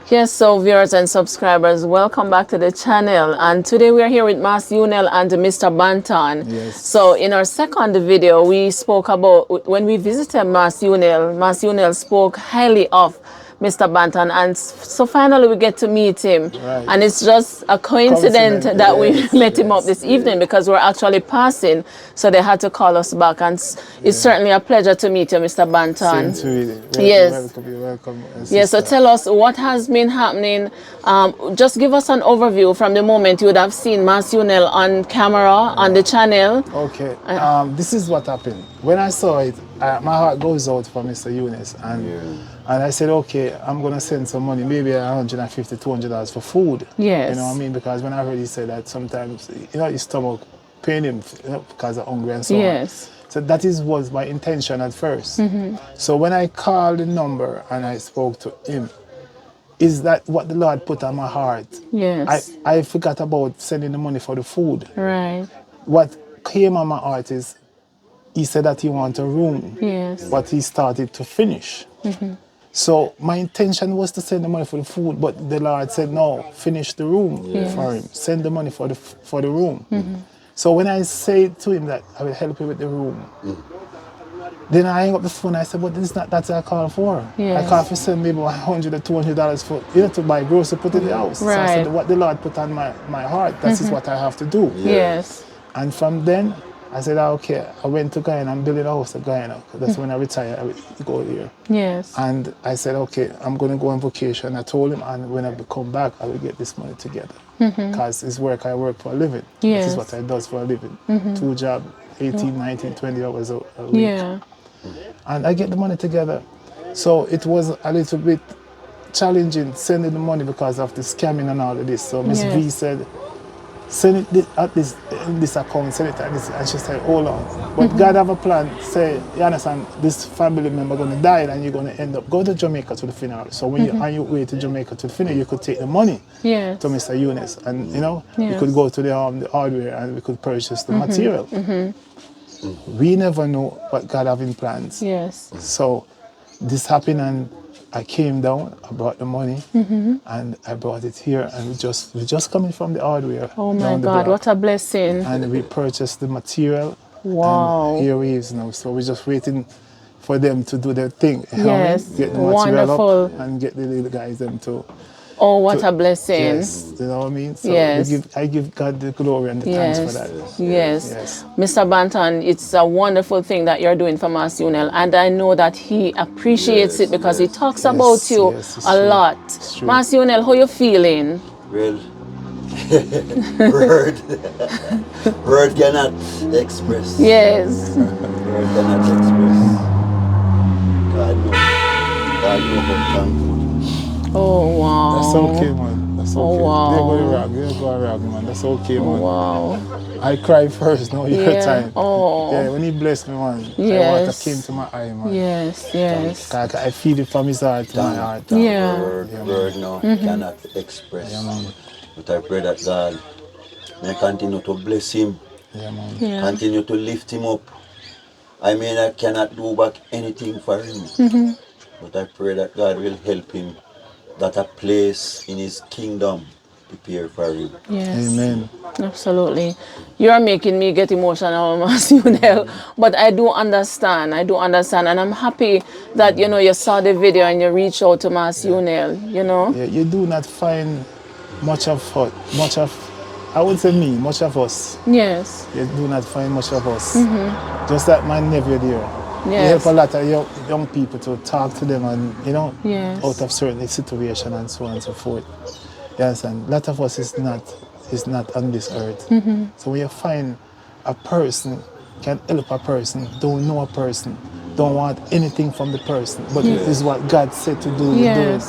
Yes, so viewers and subscribers, welcome back to the channel. And today we are here with Mas Unel and Mr. Banton. Yes. So in our second video, we spoke about when we visited Mas Unel spoke highly of Mr. Banton, and so finally we get to meet him. Right. And it's just a coincidence that we met him up this evening because we're actually passing, so they had to call us back. And it's certainly a pleasure to meet you, Mr. Banton. Same to you. Yes. You're welcome. Yes, so tell us what has been happening. Just give us an overview from the moment you would have seen Mas Unel on camera, on the channel. Okay, this is what happened. When I saw it, my heart goes out for Mr. Eunice, and I said, okay, I'm going to send some money, maybe $150, $200 for food. Yes. You know what I mean? Because when I heard he said that sometimes, his stomach pain him because of hungry and so on. Yes. So that was my intention at first. So when I called the number and I spoke to him, is that what the Lord put on my heart? Yes. I forgot about sending the money for the food. Right. What came on my heart is, he said that he wanted a room, Yes. but he started to finish. So my intention was to send the money for the food, but the Lord said, no, finish the room for him. Send the money for the room. So when I said to him that I will help you with the room, then I hang up the phone. I said, but this is not that's what I called for. Yes. I called for send maybe $100 or $200 for to buy groceries, put in the house. Right. So I said, what the Lord put on my heart, that is what I have to do. Yes. And from then, I said, okay, I went to Guyana and building a house in Guyana. That's when I retired, I would go there. Yes. And I said, okay, I'm going to go on vacation. I told him, and when I come back, I will get this money together. Because it's work, I work for a living. Yes. This is what I do for a living. 2 jobs, 18, 19, 20 hours a week. Yeah. And I get the money together. So it was a little bit challenging sending the money because of the scamming and all of this. So Miss V said, send it at this account, send it at this. And she said, hold on. But God have a plan. Say, you understand, this family member going to die and you're going to end up, go to Jamaica to the funeral. So when you're on your way to Jamaica to the funeral, you could take the money to Mr. Eunice. And, you could go to the hardware and we could purchase the material. We never know what God have in plans. Yes. So this happened and I came down, I brought the money, and I brought it here, and we just coming from the hardware. Oh my God, what a blessing. And we purchased the material. Wow. And here we is now. So we're just waiting for them to do their thing. Yes. Get the material Wonderful. up and get the little guys them to. Oh, what a blessing. Yes, you know what I mean? So Yes. I give God the glory and the thanks for that. Yes. Mr. Banton, it's a wonderful thing that you're doing for Mas Unel, and I know that he appreciates it because he talks about you a lot. Mas Unel, how you feeling? Well, word cannot express. Yes. Word cannot express. God knows how thankful. Oh, wow. That's okay, man. That's okay. Oh, wow. They're going wrong, man. That's okay, man. Wow. I cry first, no, your time. Oh. Yeah, when he blessed me, man, Yes. water came to my eye, man. Yes. I feel it from his heart to my heart. Yeah. Word now cannot express. Yeah, man. But I pray that God may continue to bless him. Yeah, man. Yeah. Continue to lift him up. I mean, I cannot do back anything for him. But I pray that God will help him, that a place in his kingdom prepare for him. Yes. Amen. Absolutely. You are making me get emotional, Mas Unel. But I do understand. And I'm happy that, you saw the video and you reached out to Mas Unel, Yeah, you do not find much of, I would say me, much of us. Yes. You do not find much of us. Just like my nephew there. Yes. You help a lot of young people to talk to them and, Yes. out of certain situation and so on and so forth. Yes, and a lot of us is not on this earth. So when you find a person, can help a person, don't know a person, don't want anything from the person, but this is what God said to do, you do it.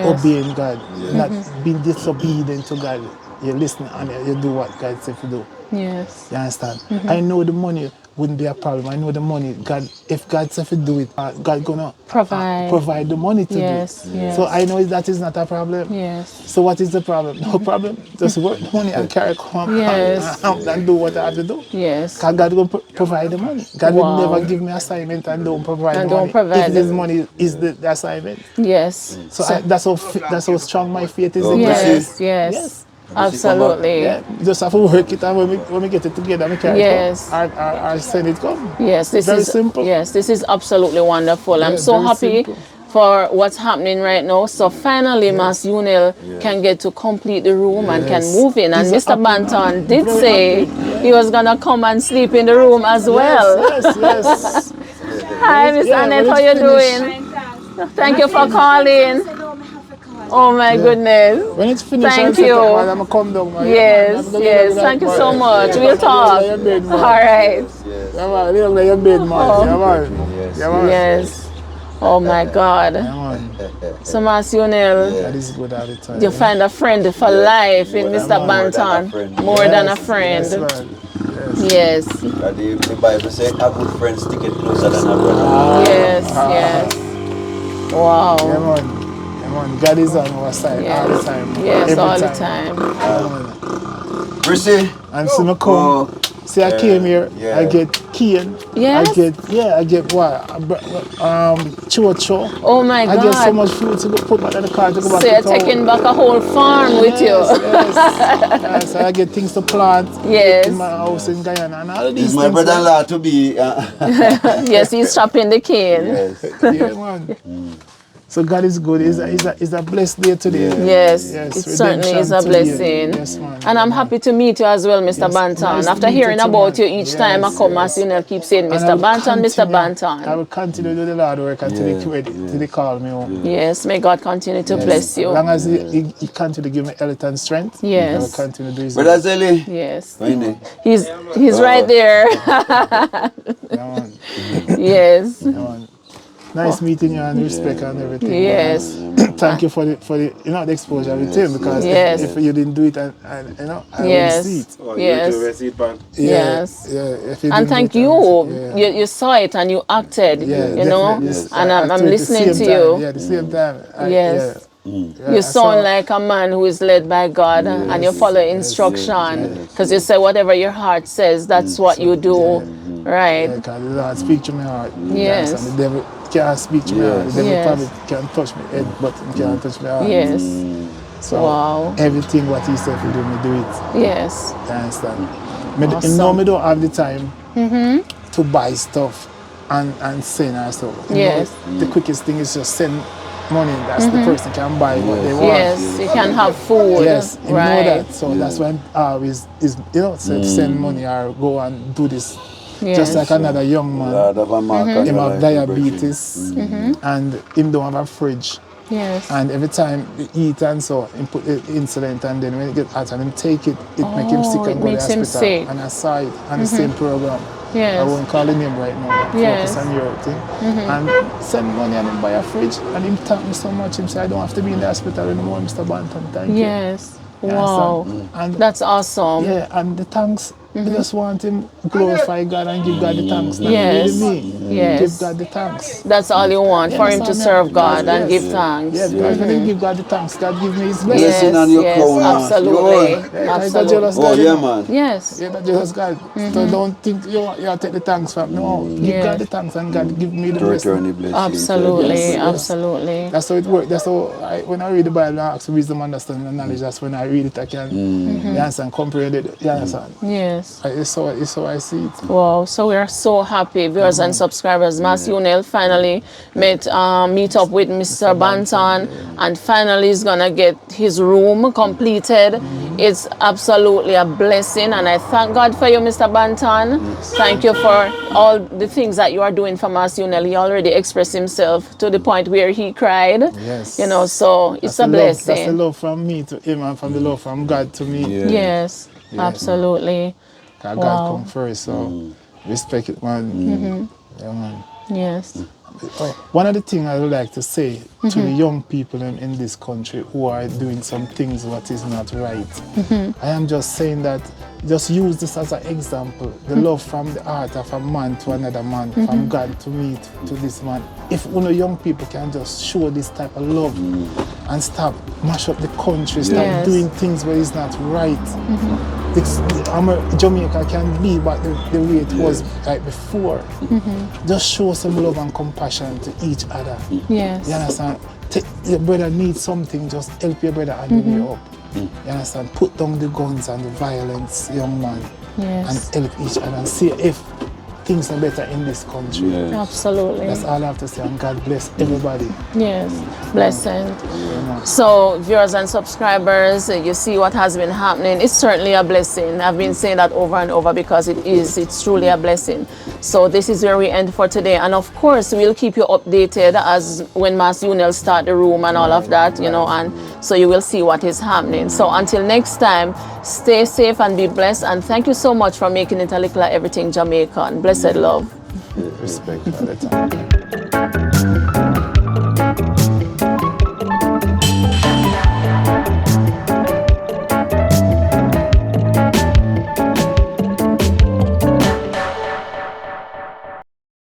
Obeying God, not being disobedient to God. You listen and you do what God said to do. Yes. You understand? I know the money wouldn't be a problem. I know the money. God, if God said to do it, God gonna Provide the money to yes, do it. yes. So I know that is not a problem. Yes. So what is the problem? No problem. Just work the money and carry come Yes. and do what I have to do. Yes. Because God will provide the money. God will Wow. never give me assignment and don't provide And the don't money. provide If this money is the assignment. Yes. So that's how strong my faith is Oh, in God. Yes, yes. Yes. Absolutely. Yeah, just have to work it, and when we get it together, we carry Yes. it come. Our send it come. Yes, this Very is simple. Yes, this is absolutely wonderful. I'm Yeah, so very happy simple. for what's happening right now. So finally, Mas Unel can get to complete the room and can move in. And He's Mr. happy, Banton man. did Very say happy. he was gonna come and sleep in the room as well. Yes. Hi, Miss Yeah, Annette, when how it's you finished. doing? Thank you for calling. Oh my goodness. When it's finished, Thank I'll set you. up, man. I'm gonna come down, man. Yes, yes. Thank you so much. We'll talk. Your bed, man. All right. Yeah, man. Little like your bed, man. Oh. Yeah, man. Yeah, man. Yes. Oh my God. Yeah, man. So, Mas Unel, That is good all the time. you find a friend for life in More Mr. than a Banton. friend. More than a Yes, friend. man. Yes. The Bible says a good friend stick it closer than a brother. Yes. Yes. Wow. Yeah, man. Yeah, man. God is on our side all the time. Yes, Every all the time. time. Yeah, man. Prissy. And so I come. See, I came here. I get cane. Yes? I get what? Chocho. Oh my God. I get so much food to go put back in the car to go back So to you're town. taking back a whole farm with you. Yes. I get things to plant Yes. in my house in Guyana and all of these Is my things. brother-in-law to be? Yes, he's chopping the cane. Yes. Yeah, man. So God is good. It's a blessed day today. Yes, it redemption certainly is a today. blessing. Yes, man. And I'm happy to meet you as well, Mr. Yes, Banton. nice to After meet hearing you too, about man. you each time I come, as Unel keep saying, And Mr. I will Banton, Mr. continue- I Banton. will continue to do the Lord work until they call me home. Yes, may God continue to bless As you. long as he continue to give me health and strength, I will Yes. continue to do his Brother work. Zelly. Yes. When He's right there. Yeah, man. Yes. Yeah, man. Nice meeting you and respect and everything. Yes. Thank you for the the exposure with him, because Yes. if you didn't do it, and I Yes. wouldn't see it. Yes. Yes. If you And didn't thank do it, you. yeah. You saw it and you acted, you know. definitely. And I I'm do it the listening same to time. you. Yeah, the same time. Yes. Yeah, You I saw- sound like a man who is led by God, and you follow instruction, because you say whatever your heart says, that's what you do, right? Because the Lord speak to my heart. Yes. And the devil can't speak to my heart. The devil Yes. probably can touch my head, but he can't touch my heart. Yes. So Wow. everything what he said to do, me do it. Yes. You understand? Awesome. You know, me don't have the time to buy stuff and send and stuff. You Yes. know, the quickest thing is just send money. That's the person can buy what they want. Yes. You can have food. Yes, you right. know that. So that's when I always send money or go and do this. Yes. Just like another young man. Lord of a mark on Him your have life, diabetes and him don't have a fridge. Yes. And every time he eat and so, he put the insulin, and then when he get hot and him take it, make him sick Oh, and it go to the makes him hospital. sick. And I saw it on the same program. Yes. I won't call him right now. Yes. Focus on your thing. And send money and him buy a fridge. And him thank me so much. Him say, I don't have to be in the hospital anymore, Mr. Banton. Thank you. Yes. You Wow. understand? And That's awesome. yeah, and the thanks, I just want him glorify God and give God the thanks. Not Yes. really me. Yes. Give God the thanks. That's all you want, for him to understand me? serve God and Yes. give thanks. Yeah, because when he give God the thanks, God give me his blessing. Yes, Blessing on your yes, crown, man. absolutely. Yeah, he's a Absolutely. jealous Oh, God. yeah, man. Yes. Yeah, that jealous God. So don't think you take the thanks from. No, give Yeah. God the thanks and God give me the To return blessing. the blessing. Absolutely. Yes. Absolutely. That's how it works. That's how when I read the Bible, I ask wisdom, understanding, and knowledge. That's when I read it, I can you understand, comprehend it. You understand? Yes. It's so I see it. Wow, so we are so happy, viewers and subscribers. Mas Unel finally meet up with Mr. Banton, and finally is gonna get his room completed. It's absolutely a blessing, and I thank God for you, Mr. Banton. Thank you for all the things that you are doing for Mas Unel. He already expressed himself to the point where he cried. Yes. You know, so it's That's a the love, that's the blessing. love from me to him and from the love from God to me. Yes, absolutely. God Wow. come first, so respect it, man. Yeah, man. Yes. One of the things I would like to say to the young people in this country who are doing some things what is not right, I am just saying that just use this as an example. The love from the heart of a man to another man, from God to me to this man. If young people can just show this type of love and stop mash up the country, stop doing things where it's not right. Jamaica can be but the way it was like before. Just show some love and compassion to each other. Yes. You understand? Your brother needs something, just help your brother on the way up. You understand? Put down the guns and the violence, young man, and help each other and see if things are better in this country. Absolutely. That's all I have to say, and God bless everybody. Yes, blessing. So, viewers and subscribers, you see what has been happening. It's certainly a blessing. I've been saying that over and over because it's truly a blessing. So this is where we end for today. And of course, we'll keep you updated as when Master Unel start the room and all of that, you know, and so you will see what is happening. So until next time, stay safe and be blessed. And thank you so much for making it a Likkle Everything Jamaican. Blessed love. Respect all the time.